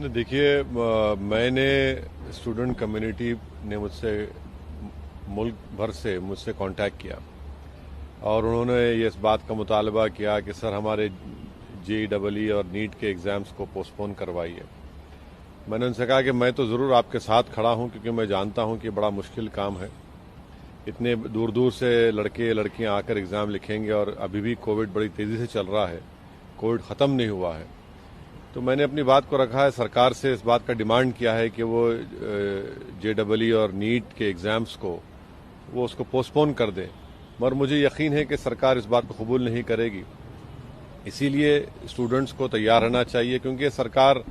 देखिए, मैंने student community ने मुझसे मुल्क भर से मुझसे कांटेक्ट किया और उन्होंने ये इस बात का मुतालबा किया कि सर हमारे JEE और नीट के एग्ज़ाम्स को पोस्टपोन करवाइए। मैंने उनसे कहा कि मैं तो ज़रूर आपके साथ खड़ा हूं क्योंकि मैं जानता हूं कि बड़ा मुश्किल काम है। इतने दूर दूर से लड़के लड़कियां आकर एग्ज़ाम लिखेंगे और अभी भी कोविड बड़ी तेज़ी से चल रहा है, कोविड ख़त्म नहीं हुआ है। तो मैंने अपनी बात को रखा है, सरकार से इस बात का डिमांड किया है कि वो JEE और नीट के एग्ज़ाम्स को वो उसको पोस्टपोन कर दें, मगर मुझे यकीन है कि सरकार इस बात को कबूल नहीं करेगी। इसीलिए स्टूडेंट्स को तैयार रहना चाहिए क्योंकि सरकार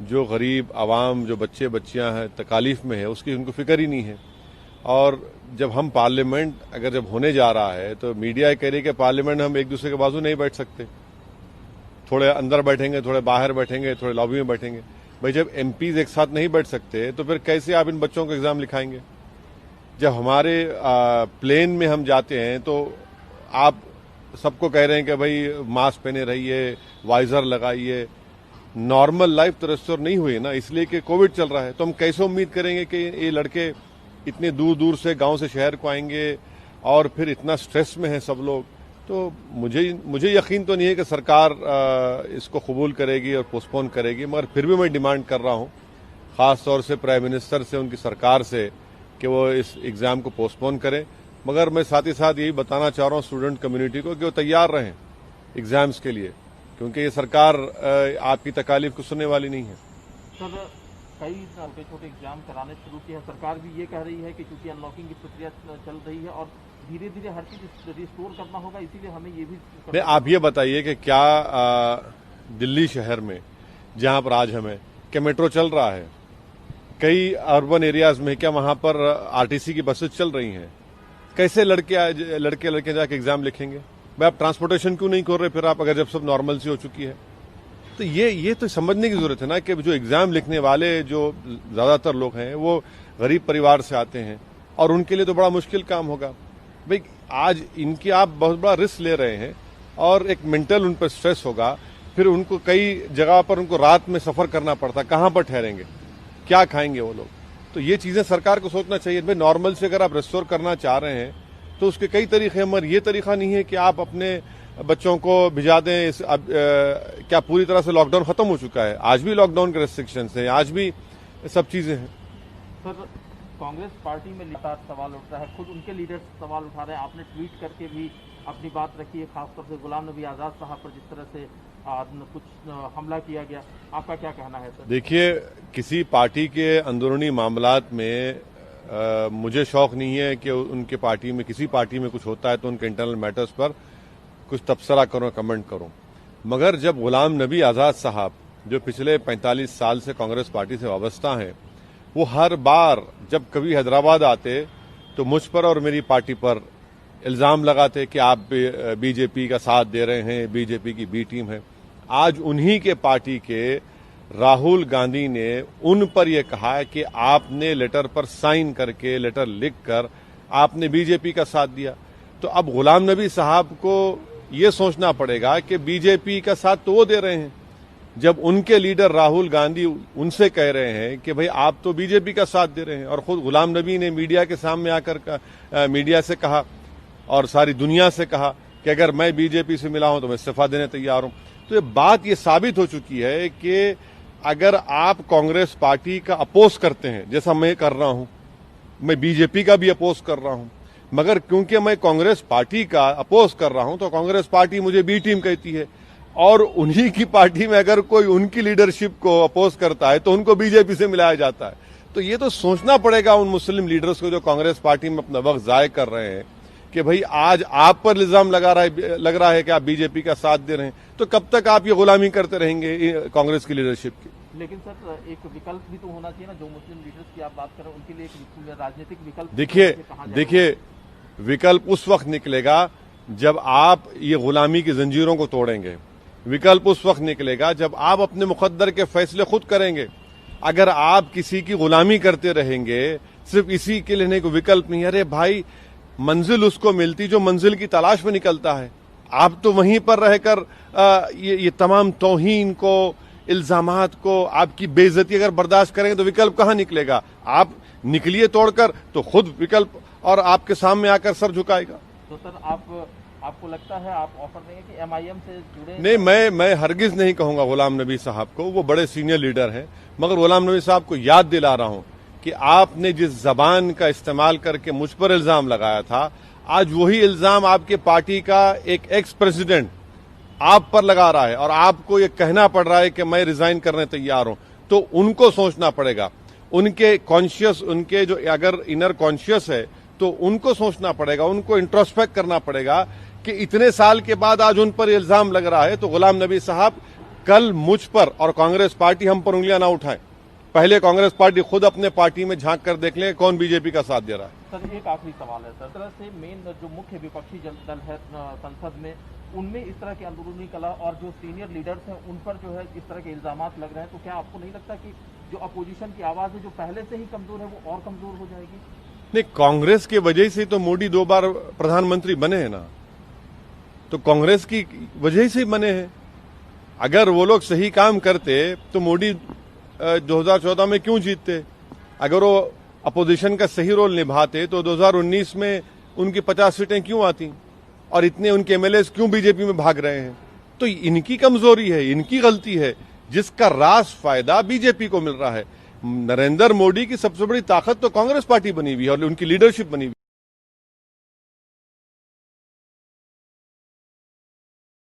जो गरीब आवाम, जो बच्चे बच्चियां हैं तकालीफ में है, उसकी उनको फिक्र ही नहीं है। और जब हम पार्लियामेंट अगर जब होने जा रहा है तो मीडिया कह रही है कि पार्लियामेंट हम एक दूसरे के बाजू नहीं बैठ सकते, थोड़े अंदर बैठेंगे, थोड़े बाहर बैठेंगे, थोड़े लॉबी में बैठेंगे। भाई जब MPs एक साथ नहीं बैठ सकते तो फिर कैसे आप इन बच्चों को एग्जाम लिखाएंगे? जब हमारे प्लेन में हम जाते हैं तो आप सबको कह रहे हैं कि भाई मास्क पहने रहिए, वाइजर लगाइए। नॉर्मल लाइफ तो रेस्टोर नहीं हुई ना, इसलिए कि कोविड चल रहा है। तो हम कैसे उम्मीद करेंगे कि ये लड़के इतने दूर दूर से गांव से शहर को आएंगे और फिर इतना स्ट्रेस में है सब लोग। तो मुझे यकीन तो नहीं है कि सरकार इसको कबूल करेगी और पोस्टपोन करेगी, मगर फिर भी मैं डिमांड कर रहा हूं खास तौर से प्राइम मिनिस्टर से, उनकी सरकार से, कि वो इस एग्जाम को पोस्टपोन करें। मगर मैं साथ ही साथ यही बताना चाह रहा हूं स्टूडेंट कम्युनिटी को कि वो तैयार रहें एग्जाम्स के लिए, क्योंकि ये सरकार आपकी तकालीफ को सुनने वाली नहीं है। सर, कई छोटे छोटे एग्जाम कराने शुरू किए हैं। सरकार भी ये कह रही है कि चूंकि अनलॉकिंग की प्रक्रिया चल रही है और धीरे धीरे हर चीज रिस्टोर करना होगा, इसीलिए हमें ये भी आप ये बताइए कि क्या दिल्ली शहर में जहां पर आज हमें क्या मेट्रो चल रहा है, कई अर्बन एरियाज में क्या वहां पर RTC की बसेस चल रही हैं? कैसे लड़के जाके एग्जाम लिखेंगे? भाई आप ट्रांसपोर्टेशन क्यों नहीं कर रहे फिर आप, अगर जब सब नॉर्मल सी हो चुकी है? तो ये तो समझने की जरूरत है ना कि जो एग्जाम लिखने वाले जो ज्यादातर लोग हैं वो गरीब परिवार से आते हैं और उनके लिए तो बड़ा मुश्किल काम होगा। भाई आज इनकी आप बहुत बड़ा रिस्क ले रहे हैं और एक मेंटल उन पर स्ट्रेस होगा, फिर उनको कई जगह पर उनको रात में सफर करना पड़ता, कहां पर ठहरेंगे, क्या खाएंगे वो लोग? तो ये चीजें सरकार को सोचना चाहिए। भाई नॉर्मल से अगर आप रेस्टोर करना चाह रहे हैं तो उसके कई तरीके हैं, मगर ये तरीका नहीं है कि आप अपने बच्चों को भिजा दें। क्या पूरी तरह से लॉकडाउन खत्म हो चुका है? आज भी लॉकडाउन के रेस्ट्रिक्शंस हैं, आज भी सब चीजें हैं। सर, कांग्रेस पार्टी में लगातार सवाल उठ रहा है, खुद उनके लीडर सवाल उठा रहे हैं। आपने ट्वीट करके भी अपनी बात रखी है, खासतौर से गुलाम नबी आजाद साहब पर जिस तरह से कुछ हमला किया गया, आपका क्या कहना है सर? देखिए, किसी पार्टी के अंदरूनी मामलात में मुझे शौक नहीं है कि उनके पार्टी में, किसी पार्टी में कुछ होता है तो उनके इंटरनल मैटर्स पर कुछ तबसरा करूं, कमेंट करूं। मगर जब गुलाम नबी आजाद साहब जो पिछले 45 साल से कांग्रेस पार्टी से वाबस्ता हैं, वो हर बार जब कभी हैदराबाद आते तो मुझ पर और मेरी पार्टी पर इल्जाम लगाते कि आप बीजेपी का साथ दे रहे हैं, बीजेपी की बी टीम है। आज उन्हीं के पार्टी के राहुल गांधी ने उन पर यह कहा है कि आपने लेटर पर साइन करके, लेटर लिखकर आपने बीजेपी का साथ दिया। तो अब गुलाम नबी साहब को यह सोचना पड़ेगा कि बीजेपी का साथ तो वो दे रहे हैं, जब उनके लीडर राहुल गांधी उनसे कह रहे हैं कि भाई आप तो बीजेपी का साथ दे रहे हैं। और खुद गुलाम नबी ने मीडिया के सामने आकर मीडिया से कहा और सारी दुनिया से कहा कि अगर मैं बीजेपी से मिला हूं तो मैं इस्तीफा देने तैयार हूं। तो ये साबित हो चुकी है कि अगर आप कांग्रेस पार्टी का अपोज करते हैं, जैसा मैं कर रहा हूं, मैं बीजेपी का भी अपोज कर रहा हूं, मगर क्योंकि मैं कांग्रेस पार्टी का अपोज कर रहा हूं तो कांग्रेस पार्टी मुझे बी टीम कहती है, और उन्हीं की पार्टी में अगर कोई उनकी लीडरशिप को अपोज करता है तो उनको बीजेपी से मिलाया जाता है। तो ये तो सोचना पड़ेगा उन मुस्लिम लीडर्स को जो कांग्रेस पार्टी में अपना वक्त जाय कर रहे हैं कि भाई आज आप पर इल्जाम लग रहा है कि आप बीजेपी का साथ दे रहे हैं, तो कब तक आप ये गुलामी करते रहेंगे कांग्रेस की लीडरशिप की? लेकिन सर, एक विकल्प भी तो होना चाहिए ना। जो मुस्लिम लीडर्स की आप बात कर रहे हैं उनके लिए एक राजनीतिक विकल्प। देखिए, विकल्प उस वक्त निकलेगा जब आप ये गुलामी की जंजीरों को तोड़ेंगे। विकल्प उस वक्त निकलेगा जब आप अपने मुकद्दर के फैसले खुद करेंगे। अगर आप किसी की गुलामी करते रहेंगे, सिर्फ इसी के लिए नहीं, कोई विकल्प नहीं। अरे भाई, मंजिल उसको मिलती जो मंजिल की तलाश में निकलता है। आप तो वहीं पर रहकर ये तमाम तौहीन को, इल्जामात को, आपकी बेइज्जती अगर बर्दाश्त करेंगे तो विकल्प कहां निकलेगा? आप निकलिए तोड़कर तो खुद विकल्प और आपके सामने आकर सर झुकाएगा। तो सर आपको लगता है आप ऑफर देंगे कि एमआईएम से जुड़े? नहीं, मैं हरगिज नहीं कहूंगा गुलाम नबी साहब को, वो बड़े सीनियर लीडर हैं, मगर गुलाम नबी साहब को याद दिला रहा हूं कि आपने जिस जबान का इस्तेमाल करके मुझ पर इल्जाम लगाया था, आज वही इल्जाम आपके पार्टी का एक एक्स प्रेसिडेंट आप पर लगा रहा है और आपको ये कहना पड़ रहा है कि मैं रिजाइन करने तैयार हूं। तो उनको सोचना पड़ेगा, उनके कॉन्शियस, उनके जो अगर इनर कॉन्शियस है तो उनको सोचना पड़ेगा, उनको इंट्रोस्पेक्ट करना पड़ेगा कि इतने साल के बाद आज उन पर इल्जाम लग रहा है। तो गुलाम नबी साहब कल मुझ पर और कांग्रेस पार्टी हम पर उंगलियां ना उठाएं। पहले कांग्रेस पार्टी खुद अपने पार्टी में झांक कर देख ले कौन बीजेपी का साथ दे रहा है। सर एक आखिरी सवाल है सर, तरह से मेन जो मुख्य विपक्षी दल है संसद में, उनमें इस तरह की अंदरूनी कला और जो सीनियर लीडर्स हैं उन पर जो है इस तरह के इल्जामात लग रहे हैं, तो क्या आपको नहीं लगता कि जो अपोजिशन की आवाज है जो पहले से ही कमजोर है वो और कमजोर हो जाएगी? नहीं, कांग्रेस की वजह से तो मोदी 2 बार प्रधानमंत्री बने हैं ना, तो कांग्रेस की वजह से ही बने हैं। अगर वो लोग सही काम करते तो मोदी 2014 में क्यों जीतते? अगर वो अपोजिशन का सही रोल निभाते तो 2019 में उनकी 50 सीटें क्यों आती और इतने उनके एमएलए क्यों बीजेपी में भाग रहे हैं? तो इनकी कमजोरी है, इनकी गलती है, जिसका रास फायदा बीजेपी को मिल रहा है। नरेंद्र मोदी की सबसे बड़ी ताकत तो कांग्रेस पार्टी बनी हुई है और उनकी लीडरशिप बनी हुई है।